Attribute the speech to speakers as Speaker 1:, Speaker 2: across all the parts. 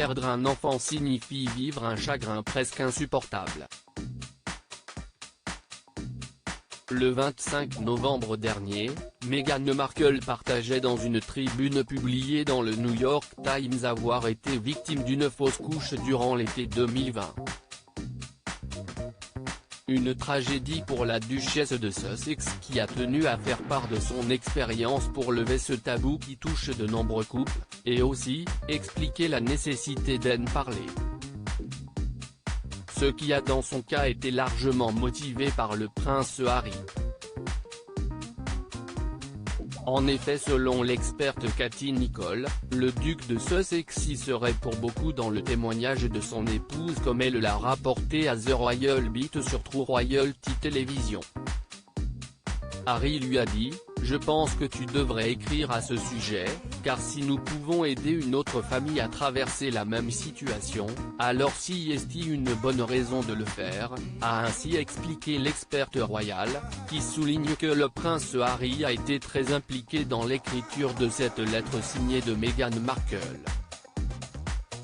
Speaker 1: perdre un enfant signifie vivre un chagrin presque insupportable. Le 25 novembre dernier, Meghan Markle partageait dans une tribune publiée dans le New York Times avoir été victime d'une fausse couche durant l'été 2020. Une tragédie pour la duchesse de Sussex qui a tenu à faire part de son expérience pour lever ce tabou qui touche de nombreux couples, et aussi, expliquer la nécessité d'en parler. Ce qui a dans son cas été largement motivé par le prince Harry. En effet, selon l'experte Katie Nicholl, le duc de Sussex y serait pour beaucoup dans le témoignage de son épouse comme elle l'a rapporté à The Royal Beat sur True Royalty Television. Harry lui a dit « Je pense que tu devrais écrire à ce sujet, car si nous pouvons aider une autre famille à traverser la même situation, alors si est une bonne raison de le faire », a ainsi expliqué l'experte royale, qui souligne que le prince Harry a été très impliqué dans l'écriture de cette lettre signée de Meghan Markle.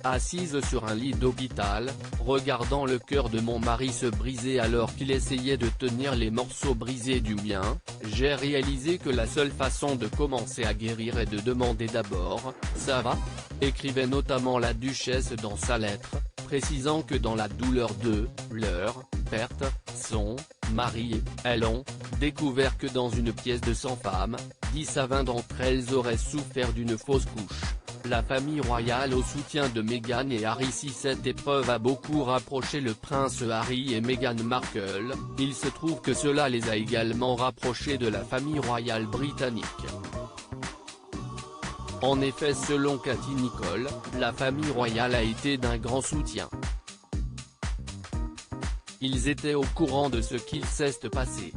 Speaker 1: Assise sur un lit d'hôpital, regardant le cœur de mon mari se briser alors qu'il essayait de tenir les morceaux brisés du mien, j'ai réalisé que la seule façon de commencer à guérir est de demander d'abord « ça va ?», écrivait notamment la duchesse dans sa lettre, précisant que dans la douleur de leur perte, son mari et elle ont découvert que dans une pièce de 100 femmes, 10 à 20 d'entre elles auraient souffert d'une fausse couche. La famille royale au soutien de Meghan et Harry. Si cette épreuve a beaucoup rapproché le prince Harry et Meghan Markle, il se trouve que cela les a également rapprochés de la famille royale britannique. En effet, selon Katie Nicholl, la famille royale a été d'un grand soutien. Ils étaient au courant de ce qu'il s'est passé.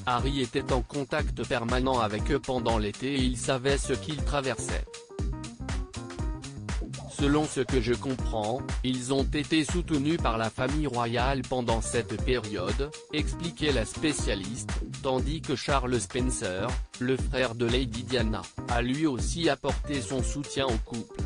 Speaker 1: Harry était en contact permanent avec eux pendant l'été et il savait ce qu'ils traversaient. Selon ce que je comprends, ils ont été soutenus par la famille royale pendant cette période, expliquait la spécialiste, tandis que Charles Spencer, le frère de Lady Diana, a lui aussi apporté son soutien au couple.